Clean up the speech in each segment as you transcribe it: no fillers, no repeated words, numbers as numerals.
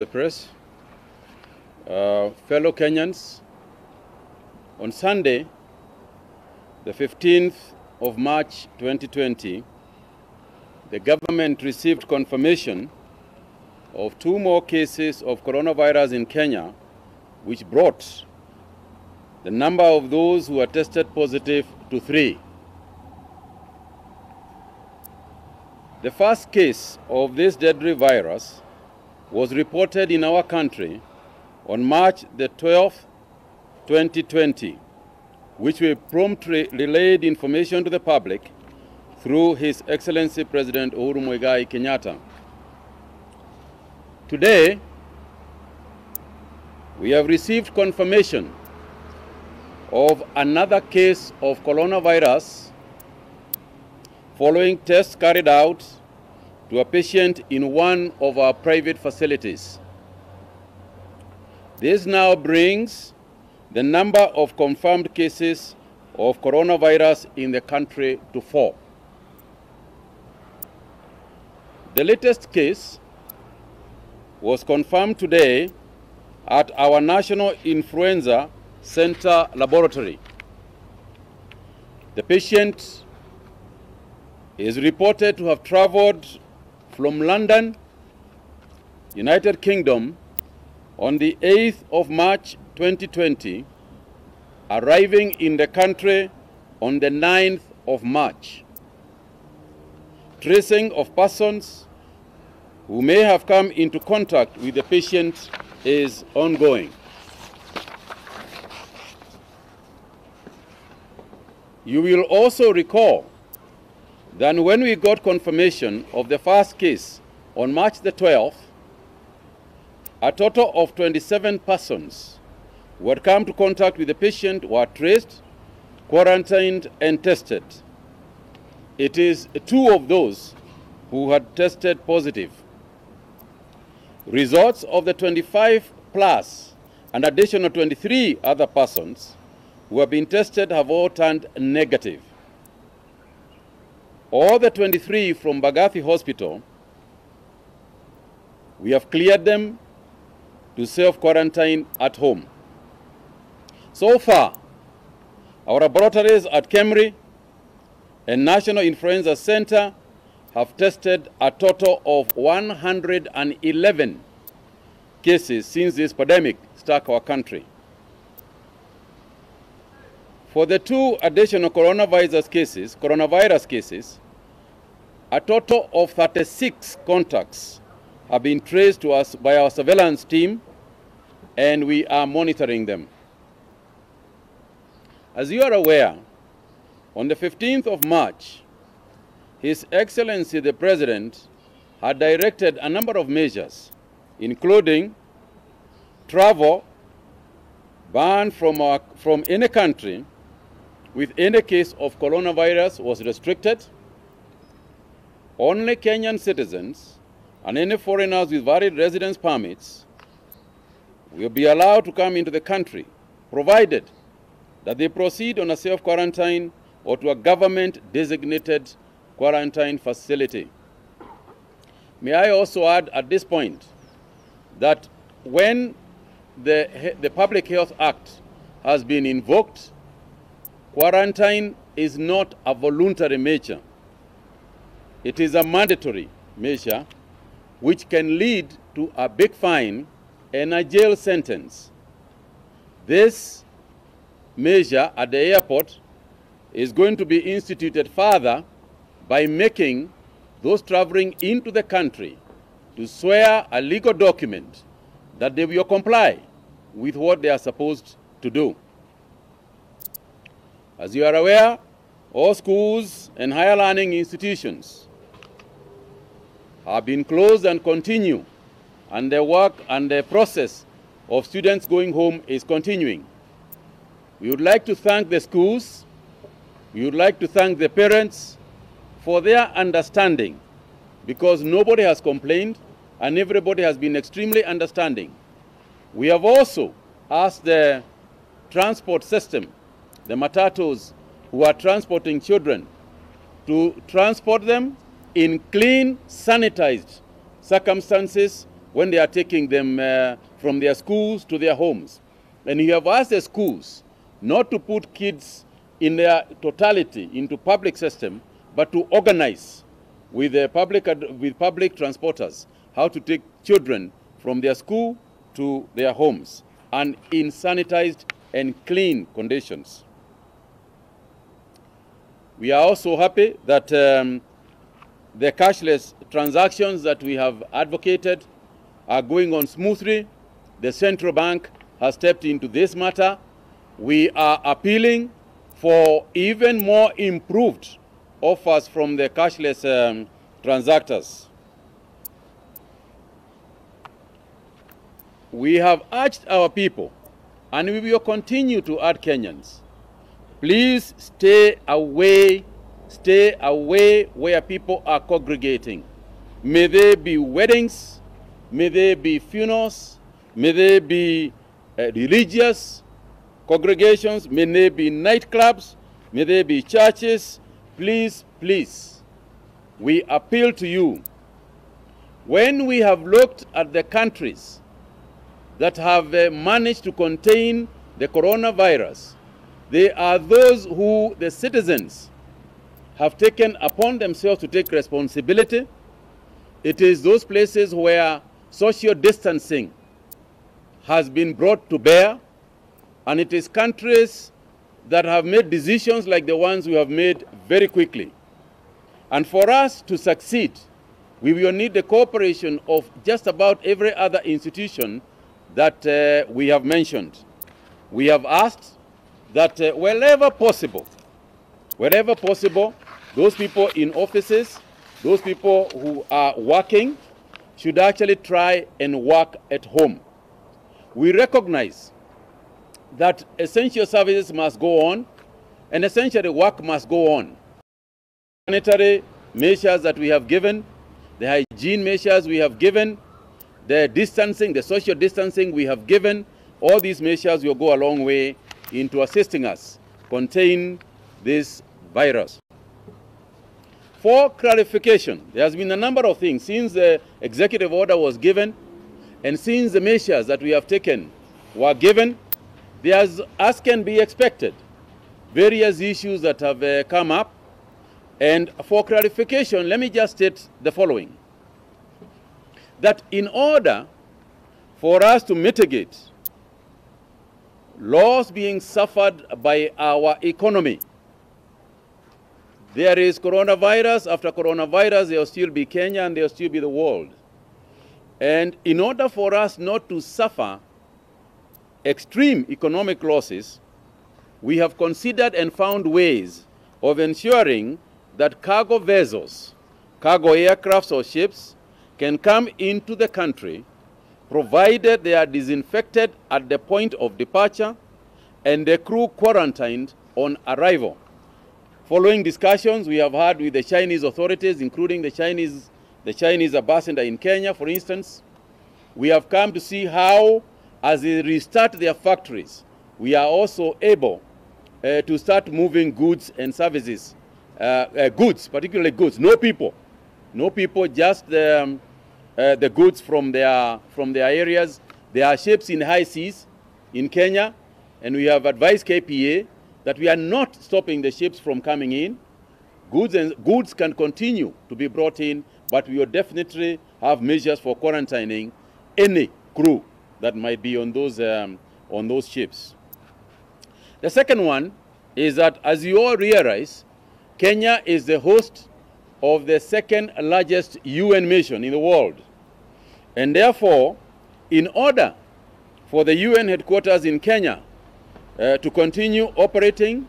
The press, fellow Kenyans, on Sunday, the 15th of March 2020, the government received confirmation of 2 more cases of coronavirus in Kenya, which brought the number of those who are tested positive to 3. The first case of this deadly virus was reported in our country on March the 12th, 2020, which we promptly relayed information to the public through His Excellency President Uhuru Muigai Kenyatta. Today, we have received confirmation of another case of coronavirus following tests carried out to a patient in one of our private facilities. This now brings the number of confirmed cases of coronavirus in the country to 4. The latest case was confirmed today at our National Influenza Center laboratory. The patient is reported to have traveled from London, United Kingdom, on the 8th of March 2020, arriving in the country on the 9th of March. Tracing of persons who may have come into contact with the patient is ongoing. You will also recall that when we got confirmation of the first case on March the 12th, a total of 27 persons who had come to contact with the patient were traced, quarantined, and tested. It is 2 of those who had tested positive. Results of the 25 plus and additional 23 other persons who have been tested have all turned negative. All the 23 from Bagathi Hospital, we have cleared them to self-quarantine at home. So far, our laboratories at Kemri and National Influenza Center have tested a total of 111 cases since this pandemic struck our country. For the 2 additional coronavirus cases, a total of 36 contacts have been traced to us by our surveillance team, and we are monitoring them. As you are aware, on the 15th of March, His Excellency the President had directed a number of measures, including travel, ban from any country with any case of coronavirus was restricted. Only Kenyan citizens and any foreigners with valid residence permits will be allowed to come into the country, provided that they proceed on a self-quarantine or to a government-designated quarantine facility. May I also add at this point that when the Public Health Act has been invoked, quarantine is not a voluntary measure. It is a mandatory measure which can lead to a big fine and a jail sentence. This measure at the airport is going to be instituted further by making those traveling into the country to swear a legal document that they will comply with what they are supposed to do. As you are aware, all schools and higher learning institutions have been closed and continue, and the work and the process of students going home is continuing. We would like to thank the schools, we would like to thank the parents for their understanding, because nobody has complained and everybody has been extremely understanding. We have also asked the transport system, the matatus who are transporting children, to transport them in clean, sanitized circumstances when they are taking them from their schools to their homes. And we have asked the schools not to put kids in their totality into public system, but to organize with public transporters how to take children from their school to their homes and in sanitized and clean conditions. We are also happy that the cashless transactions that we have advocated are going on smoothly. The central bank has stepped into this matter. We are appealing for even more improved offers from the cashless transactors. We have urged our people, and we will continue to urge Kenyans, please stay away where people are congregating. May they be weddings, may they be funerals, may they be religious congregations, may they be nightclubs, may they be churches. Please, please, we appeal to you. When we have looked at the countries that have managed to contain the coronavirus, they are those who the citizens have taken upon themselves to take responsibility. It is those places where social distancing has been brought to bear, and it is countries that have made decisions like the ones we have made very quickly. And for us to succeed, we will need the cooperation of just about every other institution that we have mentioned. We have asked that wherever possible, those people in offices, those people who are working, should actually try and work at home. We recognize that essential services must go on, and essentially work must go on. Sanitary measures that we have given, the hygiene measures we have given, the distancing, the social distancing we have given, all these measures will go a long way into assisting us contain this virus. For clarification, there has been a number of things since the executive order was given and since the measures that we have taken were given. There's, as can be expected, various issues that have come up. And for clarification, let me just state the following. That in order for us to mitigate loss being suffered by our economy, there is coronavirus. After coronavirus, there will still be Kenya and there will still be the world. And in order for us not to suffer extreme economic losses, we have considered and found ways of ensuring that cargo vessels, cargo aircrafts or ships can come into the country provided they are disinfected at the point of departure and the crew quarantined on arrival. Following discussions we have had with the Chinese authorities, including the Chinese ambassador in Kenya, for instance, we have come to see how, as they restart their factories, we are also able to start moving goods and services, particularly goods, no people, just the goods from their areas. There are ships in high seas in Kenya, and we have advised KPA that we are not stopping the ships from coming in. Goods can continue to be brought in, but we will definitely have measures for quarantining any crew that might be on those ships. The second one is that, as you all realize, Kenya is the host of the second largest UN mission in the world. And therefore, in order for the UN headquarters in Kenya to continue operating,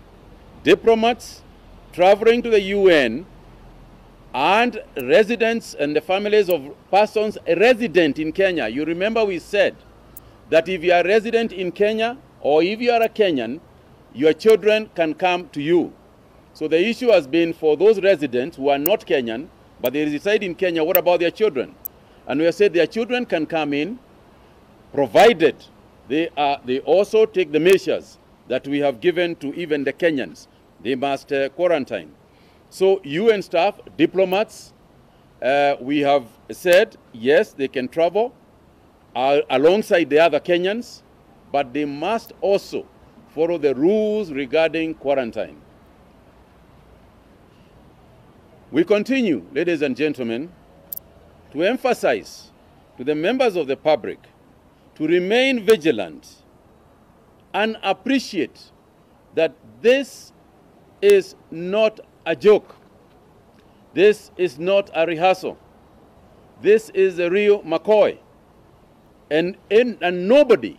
diplomats traveling to the UN and residents and the families of persons resident in Kenya. You remember we said that if you are resident in Kenya or if you are a Kenyan, your children can come to you. So the issue has been for those residents who are not Kenyan, but they reside in Kenya, what about their children? And we have said their children can come in, provided they also take the measures that we have given to even the Kenyans. They must quarantine. So UN staff, diplomats, we have said, yes, they can travel, alongside the other Kenyans, but they must also follow the rules regarding quarantine. We continue, ladies and gentlemen, to emphasize to the members of the public to remain vigilant and appreciate that this is not a joke. This is not a rehearsal. This is a real McCoy. And nobody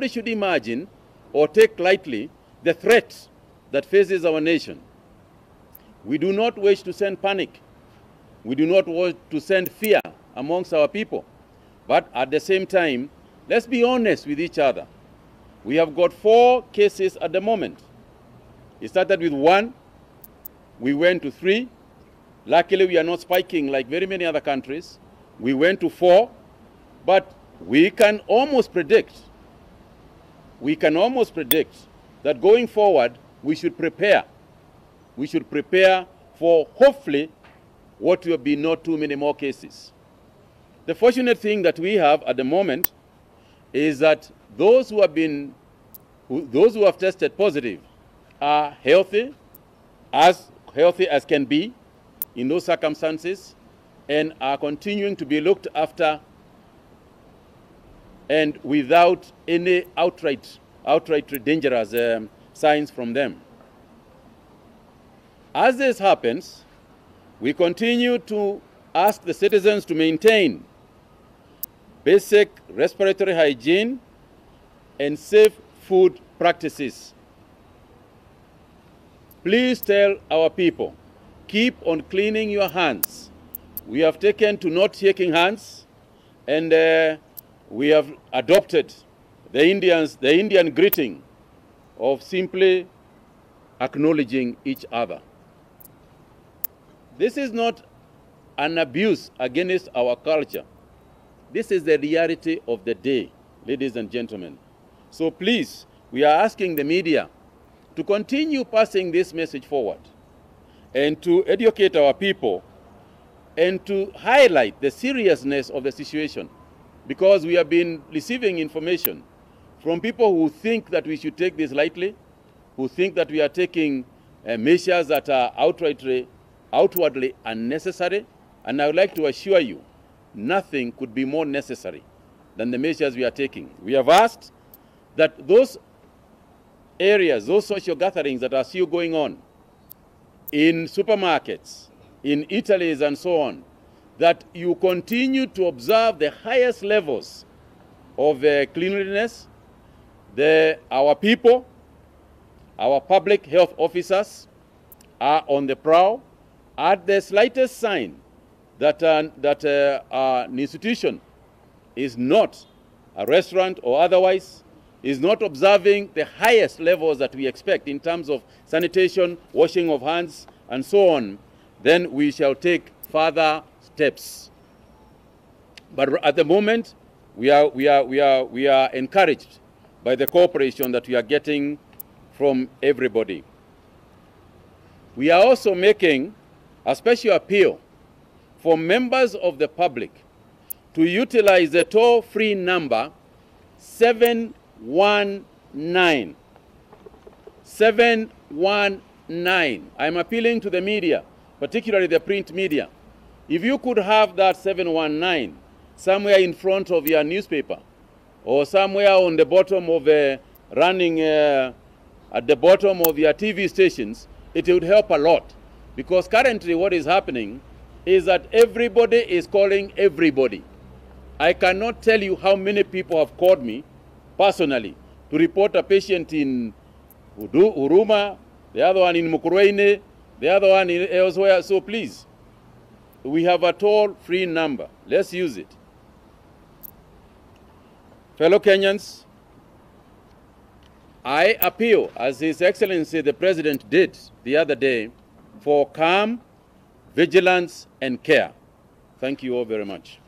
should imagine or take lightly the threat that faces our nation. We do not wish to send panic. We do not want to send fear amongst our people. But at the same time, let's be honest with each other. We have got 4 cases at the moment. It started with 1. We went to 3. Luckily, we are not spiking like very many other countries. We went to 4. But we can almost predict that going forward, we should prepare. We should prepare for, hopefully, what will be not too many more cases. The fortunate thing that we have at the moment is that those who have tested positive are healthy as can be in those circumstances, and are continuing to be looked after and without any outright dangerous signs from them. As this happens, we continue to ask the citizens to maintain basic respiratory hygiene and safe food practices. Please tell our people, keep on cleaning your hands. We have taken to not shaking hands, and we have adopted the Indian greeting of simply acknowledging each other. This is not an abuse against our culture. This is the reality of the day, ladies and gentlemen. So please, we are asking the media to continue passing this message forward and to educate our people and to highlight the seriousness of the situation, because we have been receiving information from people who think that we should take this lightly, who think that we are taking measures that are outwardly unnecessary. And I would like to assure you, nothing could be more necessary than the measures we are taking. We have asked that those areas, those social gatherings that are still going on in supermarkets, in eateries and so on, that you continue to observe the highest levels of cleanliness. Our people, our public health officers are on the prowl. At the slightest sign that an institution is not a restaurant or otherwise, is not observing the highest levels that we expect in terms of sanitation, washing of hands, and so on, then we shall take further steps. But at the moment, we are encouraged by the cooperation that we are getting from everybody. We are also making a special appeal for members of the public to utilize the toll-free number 719. 719. I'm appealing to the media, particularly the print media. If you could have that 719 somewhere in front of your newspaper, or somewhere on the bottom of running at the bottom of your TV stations, it would help a lot. Because currently what is happening is that everybody is calling everybody. I cannot tell you how many people have called me personally to report a patient in Huruma, the other one in Mukurweini, the other one in elsewhere. So please, we have a toll-free number. Let's use it. Fellow Kenyans, I appeal, as His Excellency the President did the other day, for calm, vigilance, and care. Thank you all very much.